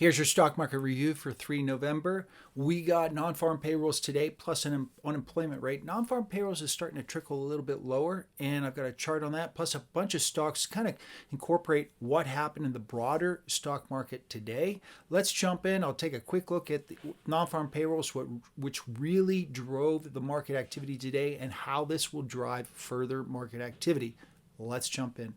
Here's your stock market review for 3 November. We got non-farm payrolls today plus an unemployment rate. Non-farm payrolls is starting to trickle a little bit lower, and I've got a chart on that, plus a bunch of stocks to kind of incorporate what happened in the broader stock market today. Let's jump in. I'll take a quick look at the non-farm payrolls, which really drove the market activity today and how this will drive further market activity. Let's jump in.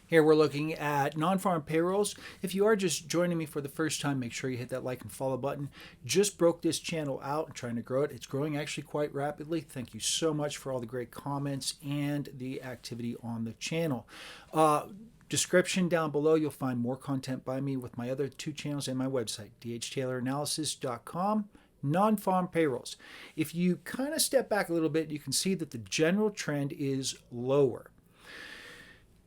Here we're looking at non-farm payrolls. If you are just joining me for the first time, make sure you hit that like and follow button. Just broke this channel out and trying to grow it. It's growing actually quite rapidly. Thank you so much for all the great comments and the activity on the channel. Description down below, you'll find more content by me with my other 2 channels and my website, dhtayloranalysis.com. Non-farm payrolls. If you kind of step back a little bit, you can see that the general trend is lower.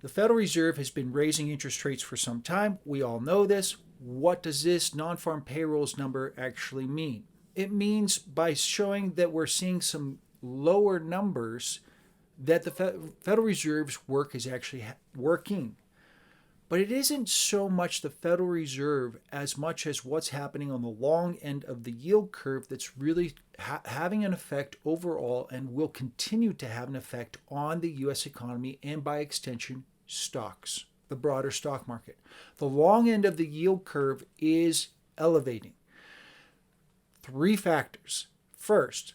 The Federal Reserve has been raising interest rates for some time. We all know this. What does this non-farm payrolls number actually mean? It means by showing that we're seeing some lower numbers that the Federal Reserve's work is actually working. But it isn't so much the Federal Reserve as much as what's happening on the long end of the yield curve that's really having an effect overall and will continue to have an effect on the U.S. economy and by extension stocks, the broader stock market. The long end of the yield curve is elevating. 3 factors. First,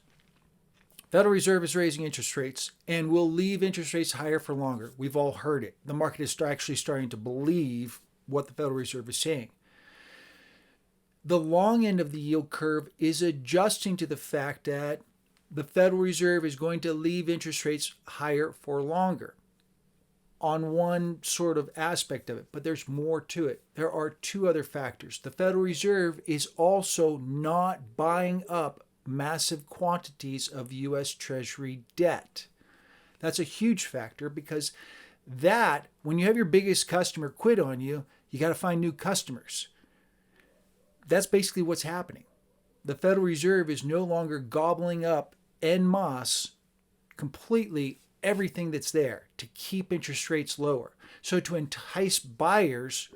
Federal Reserve is raising interest rates and will leave interest rates higher for longer. We've all heard it. The market is actually starting to believe what the Federal Reserve is saying. The long end of the yield curve is adjusting to the fact that the Federal Reserve is going to leave interest rates higher for longer on one sort of aspect of it, but there's more to it. There are 2 other factors. The Federal Reserve is also not buying up massive quantities of U.S. Treasury debt. That's a huge factor because when you have your biggest customer quit on you, you got to find new customers. That's basically what's happening. The Federal Reserve is no longer gobbling up en masse completely everything that's there to keep interest rates lower. So to entice buyers,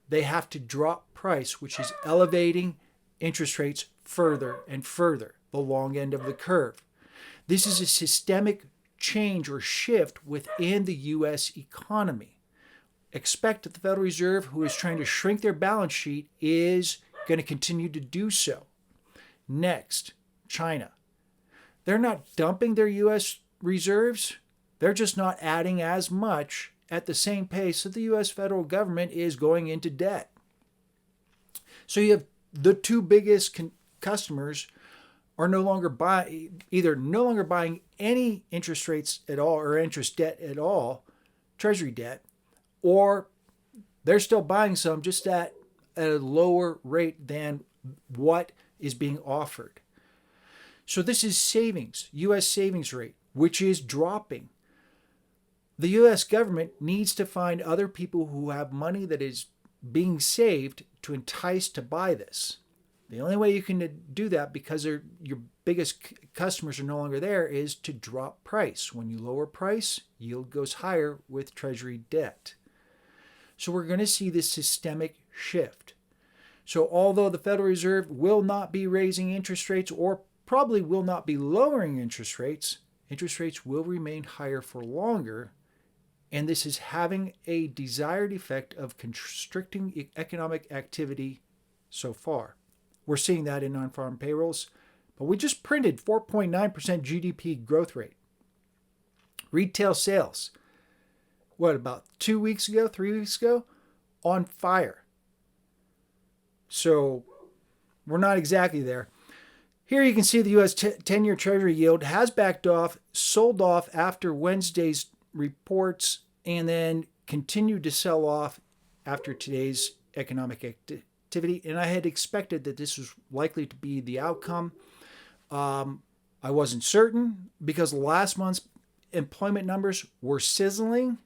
they have to drop price, which is elevating interest rates further and further, the long end of the curve. This is a systemic change or shift within the U.S. economy. Expect that the Federal Reserve, who is trying to shrink their balance sheet, is going to continue to do so. Next, China. They're not dumping their U.S. reserves. They're just not adding as much at the same pace that the U.S. federal government is going into debt. So you have the 2 biggest customers are no longer buying any interest rates at all or interest debt at all, Treasury debt, or they're still buying some just at a lower rate than what is being offered. So this is savings, U.S. savings rate, which is dropping. The U.S. government needs to find other people who have money that is being saved to entice to buy this. The only way you can do that, because your biggest customers are no longer there, is to drop price. When you lower price, yield goes higher with Treasury debt. So we're going to see this systemic shift. So although the Federal Reserve will not be raising interest rates or probably will not be lowering interest rates will remain higher for longer. And this is having a desired effect of constricting economic activity so far. We're seeing that in non-farm payrolls, but we just printed 4.9% GDP growth rate. Retail sales, about 2 weeks ago, 3 weeks ago, on fire. So we're not exactly there. Here you can see the U.S. 10-year Treasury yield has backed off, sold off after Wednesday's reports, and then continued to sell off after today's economic activity. And I had expected that this was likely to be the outcome. I wasn't certain because last month's employment numbers were sizzling.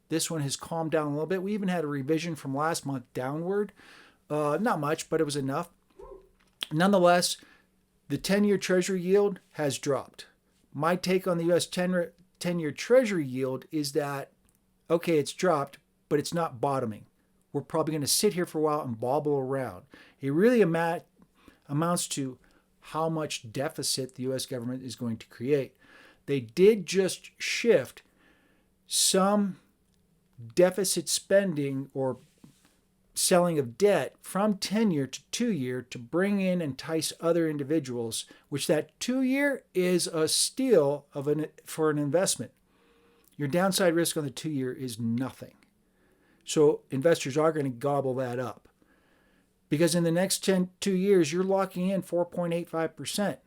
This one has calmed down a little bit. We even had a revision from last month downward. Not much, but it was enough. Nonetheless, the 10-year Treasury yield has dropped. My take on the U.S. 10-year Treasury yield is that, okay, it's dropped, but it's not bottoming. we're probably going to sit here for a while and bobble around. It really amounts to how much deficit the U.S. government is going to create. They did just shift some deficit spending or selling of debt from 10-year to 2-year to bring in and entice other individuals, which that 2-year is a steal for an investment. Your downside risk on the 2-year is nothing. So investors are going to gobble that up. Because in the next 2 years, you're locking in 4.85%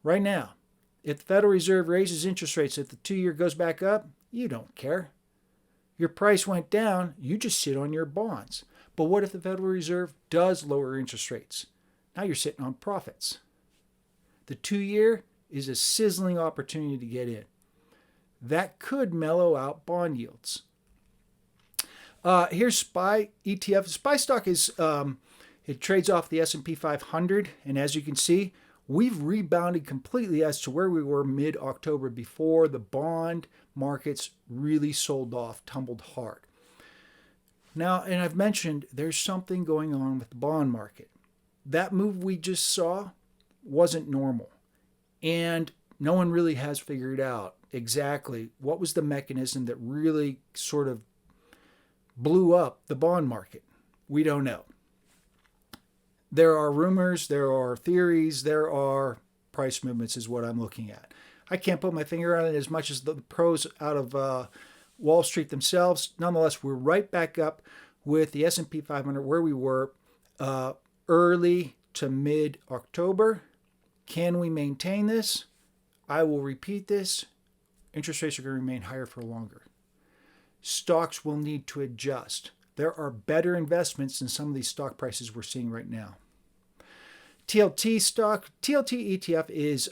right now. If the Federal Reserve raises interest rates, if the 2-year goes back up, you don't care. Your price went down, you just sit on your bonds. But what if the Federal Reserve does lower interest rates? Now you're sitting on profits. The 2-year is a sizzling opportunity to get in. That could mellow out bond yields. Here's SPY ETF. SPY stock is it trades off the S&P 500, and as you can see, we've rebounded completely as to where we were mid-October before the bond markets really sold off, tumbled hard. Now, and I've mentioned there's something going on with the bond market. That move we just saw wasn't normal, and no one really has figured out exactly what was the mechanism that really sort of blew up the bond market. We don't know. There are rumors, there are theories, there are price movements is what I'm looking at. I can't put my finger on it as much as the pros out of Wall Street themselves. Nonetheless, we're right back up with the S&P 500 where we were early to mid-October. Can we maintain this? I will repeat this. Interest rates are going to remain higher for longer. Stocks will need to adjust. There are better investments in some of these stock prices we're seeing right now. TLT stock, TLT ETF is,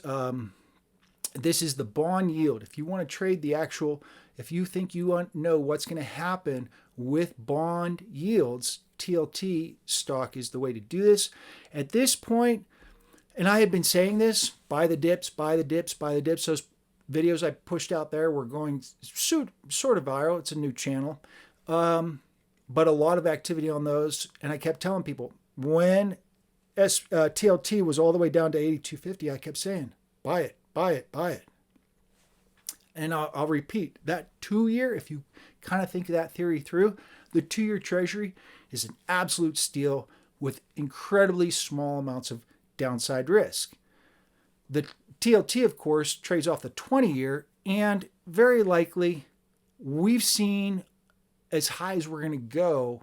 this is the bond yield. If you want to trade the actual, if you think you want to know what's going to happen with bond yields, TLT stock is the way to do this. At this point, and I had been saying this, buy the dips, buy the dips, buy the dips. Those videos I pushed out there were going sort of viral. It's a new channel. But a lot of activity on those. And I kept telling people, when TLT was all the way down to 82.50, I kept saying, buy it, buy it, buy it. And I'll repeat, that 2-year, if you kind of think of that theory through, the 2-year Treasury is an absolute steal with incredibly small amounts of downside risk. The TLT, of course, trades off the 20-year, and very likely we've seen as high as we're going to go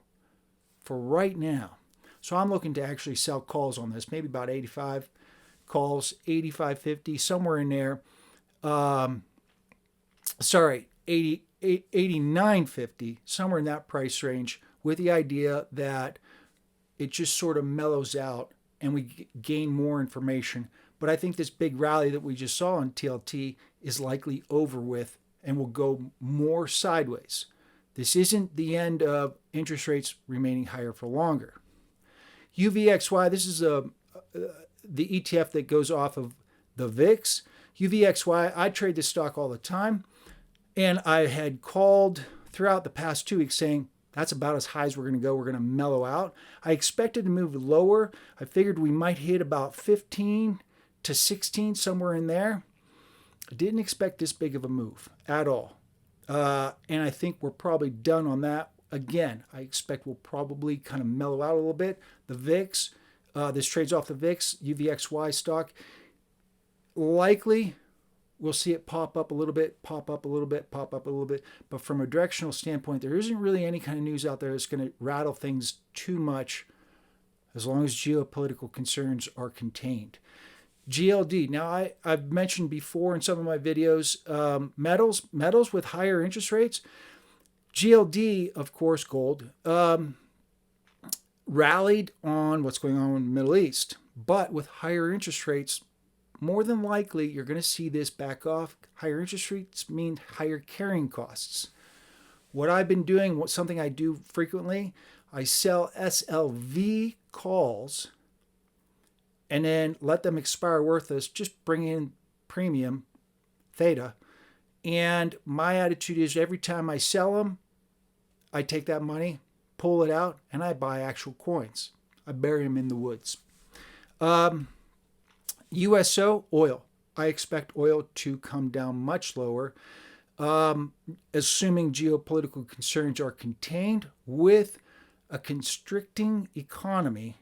for right now. So I'm looking to actually sell calls on this, maybe about 85 calls, 85.50, somewhere in there. 89.50, somewhere in that price range, with the idea that it just sort of mellows out and we gain more information. But I think this big rally that we just saw on TLT is likely over with and will go more sideways. This isn't the end of interest rates remaining higher for longer. UVXY, this is the ETF that goes off of the VIX. UVXY, I trade this stock all the time. And I had called throughout the past 2 weeks saying, that's about as high as we're going to go. We're going to mellow out. I expected to move lower. I figured we might hit about 15 to 16, somewhere in there. I didn't expect this big of a move at all. And I think we're probably done on that. Again, I expect we'll probably kind of mellow out a little bit. The VIX, this trades off the VIX, UVXY stock. Likely, we'll see it pop up a little bit, pop up a little bit, pop up a little bit. But from a directional standpoint, there isn't really any kind of news out there that's going to rattle things too much as long as geopolitical concerns are contained. GLD. Now, I've mentioned before in some of my videos, metals with higher interest rates. GLD, of course, gold, rallied on what's going on in the Middle East. But with higher interest rates, more than likely, you're going to see this back off. Higher interest rates mean higher carrying costs. What I've been doing, something I do frequently, I sell SLV calls and then let them expire worthless, just bring in premium, theta. And my attitude is every time I sell them, I take that money, pull it out, and I buy actual coins. I bury them in the woods. USO, oil. I expect oil to come down much lower, assuming geopolitical concerns are contained. With a constricting economy,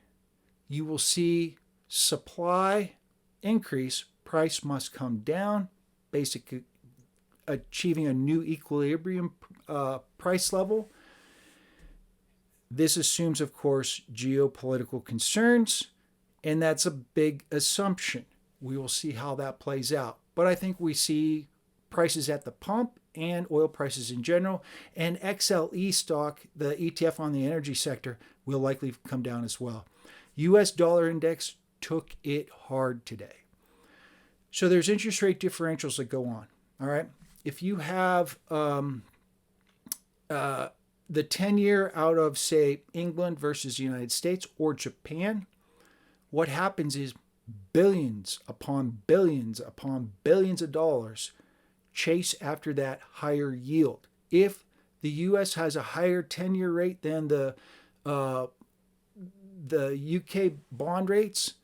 you will see supply increase, price must come down, basically achieving a new equilibrium price level. This assumes, of course, geopolitical concerns, and that's a big assumption. We will see how that plays out. But I think we see prices at the pump and oil prices in general, and XLE stock, the ETF on the energy sector, will likely come down as well. US dollar index took it hard today. So there's interest rate differentials that go on. All right. If you have the 10-year out of, say, England versus the United States or Japan, what happens is billions upon billions upon billions of dollars chase after that higher yield. If the U.S. has a higher 10-year rate than the UK bond rates,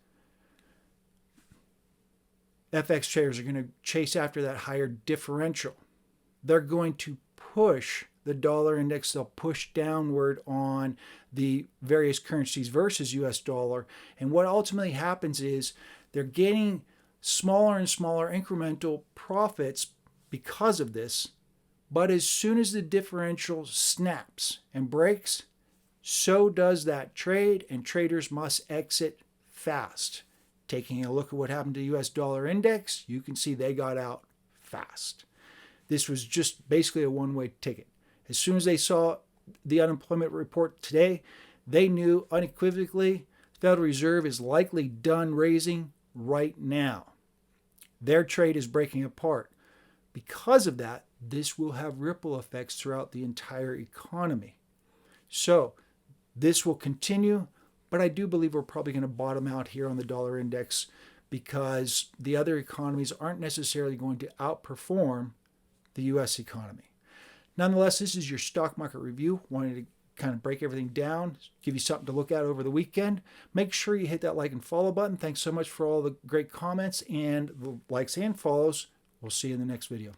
FX traders are going to chase after that higher differential. They're going to push the dollar index. They'll push downward on the various currencies versus US dollar. And what ultimately happens is they're getting smaller and smaller incremental profits because of this. But as soon as the differential snaps and breaks, so does that trade, and traders must exit fast. Taking a look at what happened to US dollar index, you can see they got out fast. This was just basically a one-way ticket. As soon as they saw the unemployment report today, they knew unequivocally the Federal Reserve is likely done raising right now. Their trade is breaking apart. Because of that, this will have ripple effects throughout the entire economy. So this will continue, but I do believe we're probably going to bottom out here on the dollar index because the other economies aren't necessarily going to outperform the U.S. economy. Nonetheless, this is your stock market review. Wanted to kind of break everything down, give you something to look at over the weekend. Make sure you hit that like and follow button. Thanks so much for all the great comments and the likes and follows. We'll see you in the next video.